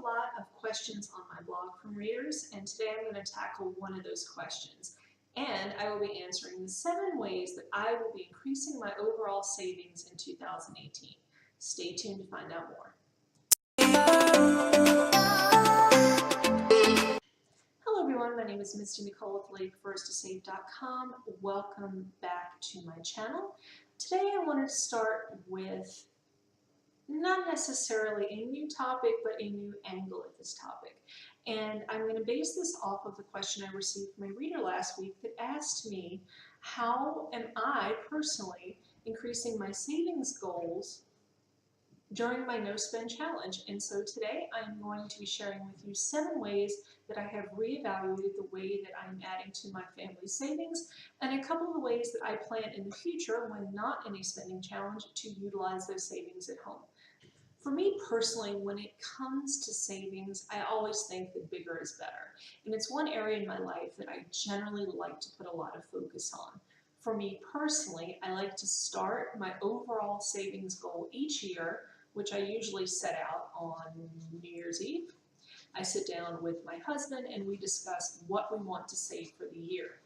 lot of questions on my blog from readers, and today I'm going to tackle one of those questions. And I will be answering the 7 ways that I will be increasing my overall savings in 2018. Stay tuned to find out more. Hello everyone, my name is Misty Nicole with LadyFirstToSave.com. Welcome back to my channel. Today I wanted to start with not necessarily a new topic, but a new angle at this topic. And I'm going to base this off of the question I received from a reader last week that asked me, how am I personally increasing my savings goals during my no spend challenge? And so today I'm going to be sharing with you 7 ways that I have reevaluated the way that I'm adding to my family savings, and a couple of ways that I plan in the future when not in a spending challenge to utilize those savings at home. For me personally, when it comes to savings, I always think that bigger is better. And it's one area in my life that I generally like to put a lot of focus on. For me personally, I like to start my overall savings goal each year, which I usually set out on New Year's Eve. I sit down with my husband and we discuss what we want to save for the year.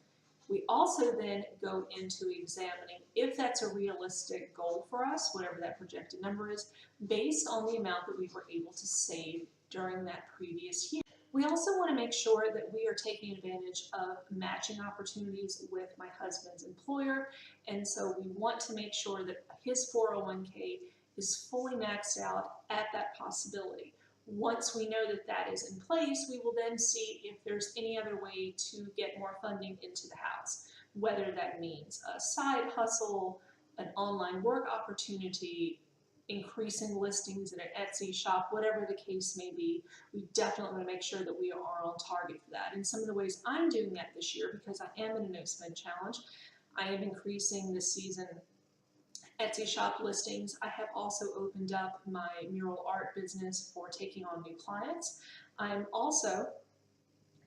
We also then go into examining if that's a realistic goal for us, whatever that projected number is, based on the amount that we were able to save during that previous year. We also want to make sure that we are taking advantage of matching opportunities with my husband's employer, and so we want to make sure that his 401k is fully maxed out at that possibility. Once we know that that is in place, we will then see if there's any other way to get more funding into the house, whether that means a side hustle, an online work opportunity, increasing listings in an Etsy shop, whatever the case may be. We definitely want to make sure that we are on target for that. And some of the ways I'm doing that this year, because I am in a no spend challenge, I am increasing this season Etsy shop listings. I have also opened up my mural art business for taking on new clients. I'm also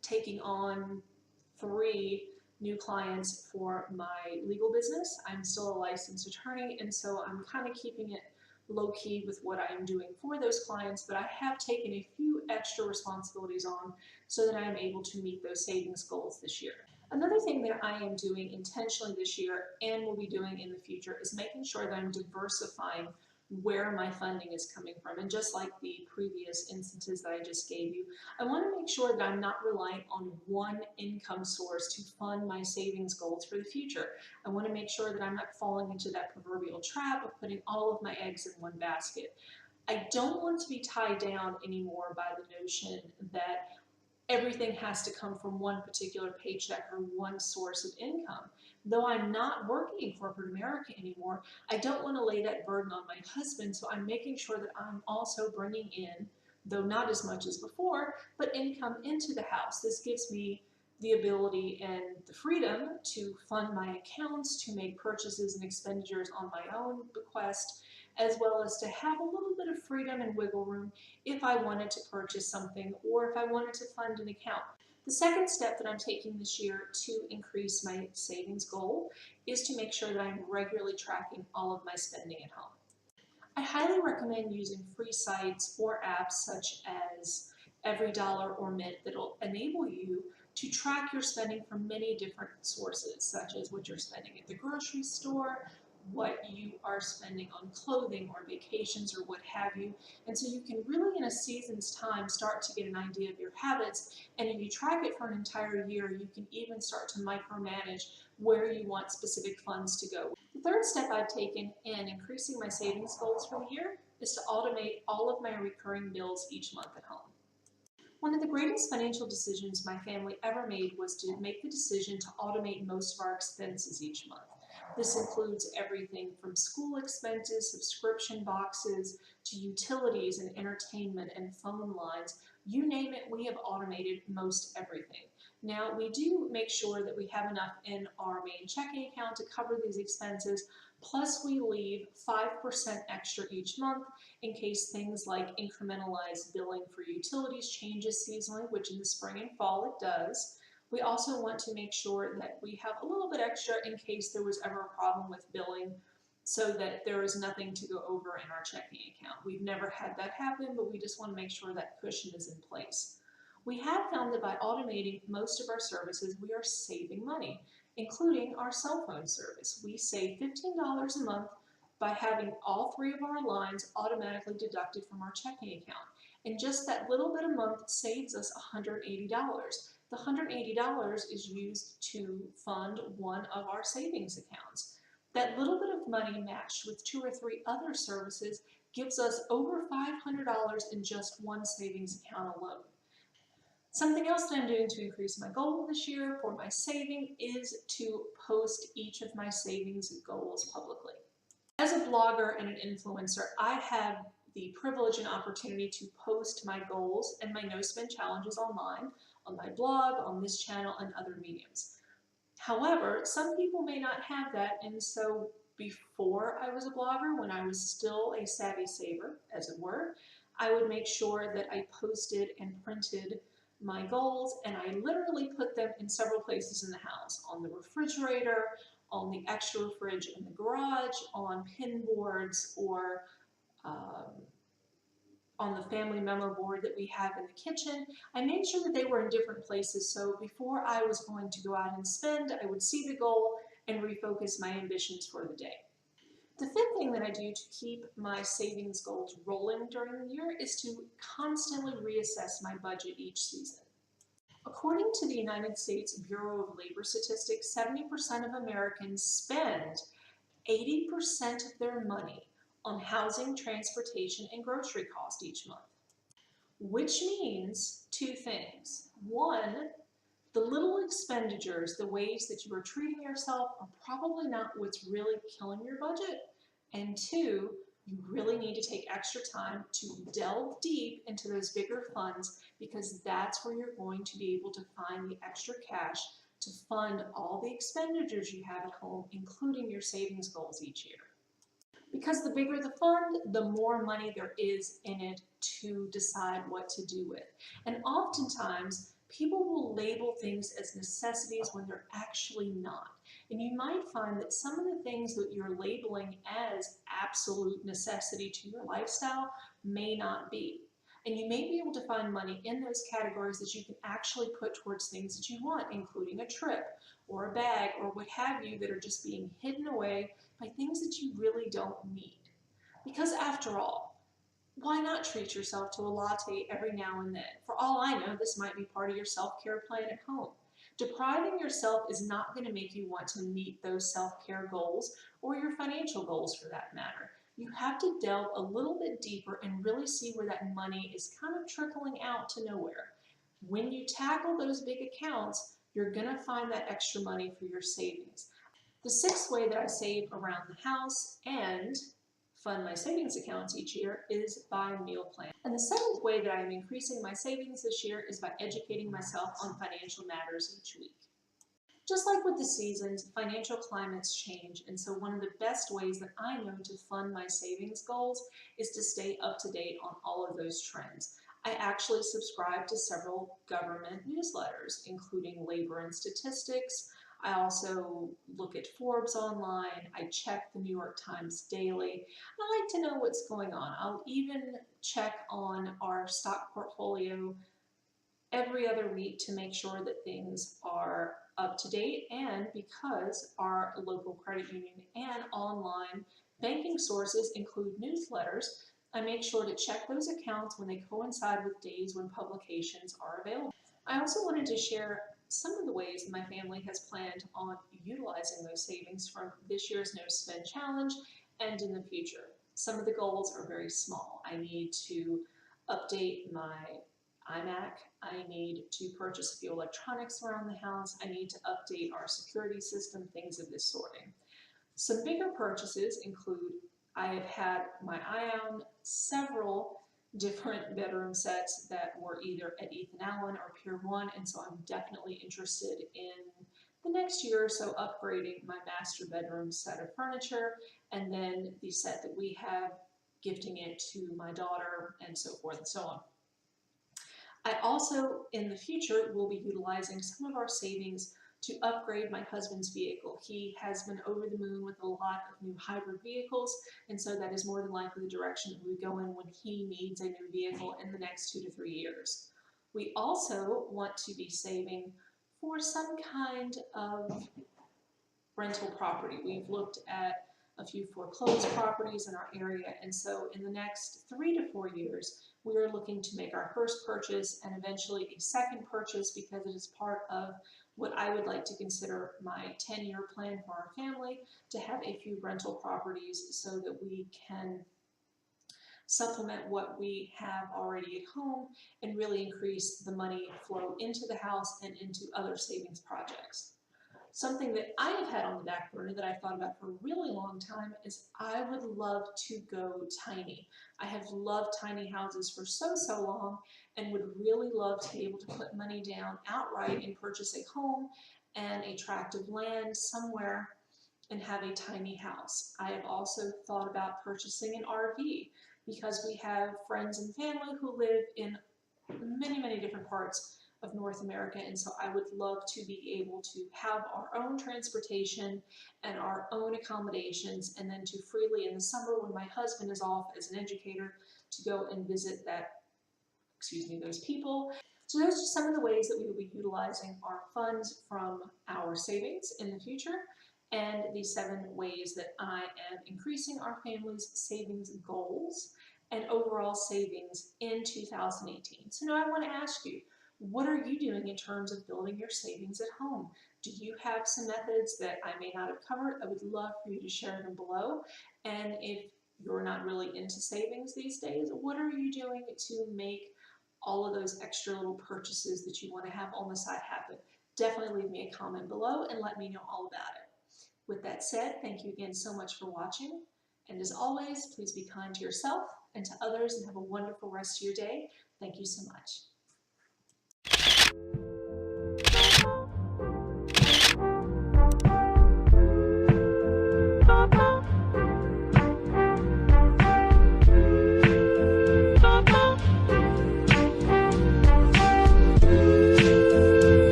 taking on 3 new clients for my legal business. I'm still a licensed attorney, and so I'm kind of keeping it low-key with what I'm doing for those clients, but I have taken a few extra responsibilities on so that I am able to meet those savings goals this year. Another thing that I am doing intentionally this year and will be doing in the future is making sure that I'm diversifying where my funding is coming from. And just like the previous instances that I just gave you, I want to make sure that I'm not reliant on one income source to fund my savings goals for the future. I want to make sure that I'm not falling into that proverbial trap of putting all of my eggs in one basket. I don't want to be tied down anymore by the notion that everything has to come from one particular paycheck or one source of income. Though I'm not working in corporate America anymore, I don't want to lay that burden on my husband, so I'm making sure that I'm also bringing in, though not as much as before, but income into the house. This gives me the ability and the freedom to fund my accounts, to make purchases and expenditures on my own bequest, as well as to have a little bit of freedom and wiggle room if I wanted to purchase something or if I wanted to fund an account. The second step that I'm taking this year to increase my savings goal is to make sure that I'm regularly tracking all of my spending at home. I highly recommend using free sites or apps such as EveryDollar or Mint that will enable you to track your spending from many different sources, such as what you're spending at the grocery store, what you are spending on clothing or vacations or what have you. And so you can really in a season's time start to get an idea of your habits, and if you track it for an entire year, you can even start to micromanage where you want specific funds to go. The third step I've taken in increasing my savings goals for the year is to automate all of my recurring bills each month at home. One of the greatest financial decisions my family ever made was to make the decision to automate most of our expenses each month. This includes everything from school expenses, subscription boxes, to utilities and entertainment and phone lines. You name it, we have automated most everything. Now, we do make sure that we have enough in our main checking account to cover these expenses, plus we leave 5% extra each month in case things like incrementalized billing for utilities changes seasonally, which in the spring and fall it does. We also want to make sure that we have a little bit extra in case there was ever a problem with billing so that there is nothing to go over in our checking account. We've never had that happen, but we just want to make sure that cushion is in place. We have found that by automating most of our services, we are saving money, including our cell phone service. We save $15 a month by having all 3 of our lines automatically deducted from our checking account. And just that little bit a month saves us $180. The $180 is used to fund one of our savings accounts. That little bit of money matched with 2 or 3 other services gives us over $500 in just one savings account alone. Something else that I'm doing to increase my goal this year for my saving is to post each of my savings goals publicly. As a blogger and an influencer, I have the privilege and opportunity to post my goals and my no-spend challenges online, on my blog, on this channel, and other mediums. However, some people may not have that, and so before I was a blogger, when I was still a savvy saver, as it were, I would make sure that I posted and printed my goals, and I literally put them in several places in the house, on the refrigerator, on the extra fridge in the garage, on pin boards, or on the family memo board that we have in the kitchen. I made sure that they were in different places, so before I was going to go out and spend, I would see the goal and refocus my ambitions for the day. The fifth thing that I do to keep my savings goals rolling during the year is to constantly reassess my budget each season. According to the United States Bureau of Labor Statistics, 70% of Americans spend 80% of their money on housing, transportation, and grocery costs each month, which means 2 things. 1, the little expenditures, the ways that you are treating yourself, are probably not what's really killing your budget. And 2, you really need to take extra time to delve deep into those bigger funds, because that's where you're going to be able to find the extra cash to fund all the expenditures you have at home, including your savings goals each year. Because the bigger the fund, the more money there is in it to decide what to do with. And oftentimes, people will label things as necessities when they're actually not. And you might find that some of the things that you're labeling as absolute necessity to your lifestyle may not be. And you may be able to find money in those categories that you can actually put towards things that you want, including a trip or a bag or what have you, that are just being hidden away by things that you really don't need. Because after all, why not treat yourself to a latte every now and then? For all I know, this might be part of your self-care plan at home. Depriving yourself is not going to make you want to meet those self-care goals or your financial goals for that matter. You have to delve a little bit deeper and really see where that money is kind of trickling out to nowhere. When you tackle those big accounts, you're going to find that extra money for your savings. The 6th way that I save around the house and fund my savings accounts each year is by meal plan. And the 7th way that I'm increasing my savings this year is by educating myself on financial matters each week. Just like with the seasons, financial climates change, and so one of the best ways that I know to fund my savings goals is to stay up to date on all of those trends. I actually subscribe to several government newsletters, including Labor and Statistics. I also look at Forbes online. I check the New York Times daily. I like to know what's going on. I'll even check on our stock portfolio every other week to make sure that things are up to date, and because our local credit union and online banking sources include newsletters, I make sure to check those accounts when they coincide with days when publications are available. I also wanted to share some of the ways my family has planned on utilizing those savings from this year's No Spend Challenge and in the future. Some of the goals are very small. I need to update my iMac. I need to purchase a few electronics around the house. I need to update our security system, things of this sort. Some bigger purchases include, I have had my eye on several different bedroom sets that were either at Ethan Allen or Pier 1, and so I'm definitely interested in the next year or so upgrading my master bedroom set of furniture, and then the set that we have, gifting it to my daughter, and so forth and so on. I also, in the future, will be utilizing some of our savings to upgrade my husband's vehicle. He has been over the moon with a lot of new hybrid vehicles, and so that is more than likely the direction that we go in when he needs a new vehicle in the next 2 to 3 years. We also want to be saving for some kind of rental property. We've looked at a few foreclosed properties in our area, and so in the next 3 to 4 years, we are looking to make our first purchase and eventually a second purchase, because it is part of what I would like to consider my 10-year plan for our family, to have a few rental properties so that we can supplement what we have already at home and really increase the money flow into the house and into other savings projects. Something that I have had on the back burner that I've thought about for a really long time is I would love to go tiny. I have loved tiny houses for so long, and would really love to be able to put money down outright and purchase a home and a tract of land somewhere and have a tiny house. I have also thought about purchasing an RV, because we have friends and family who live in many different parts of North America, and so I would love to be able to have our own transportation and our own accommodations, and then to freely in the summer when my husband is off as an educator to go and visit those people. So those are some of the ways that we will be utilizing our funds from our savings in the future, and the 7 ways that I am increasing our family's savings goals and overall savings in 2018. So now I want to ask you, what are you doing in terms of building your savings at home? Do you have some methods that I may not have covered? I would love for you to share them below. And if you're not really into savings these days, what are you doing to make all of those extra little purchases that you want to have on the side happen? Definitely leave me a comment below and let me know all about it. With that said, thank you again so much for watching. And as always, please be kind to yourself and to others, and have a wonderful rest of your day. Thank you so much.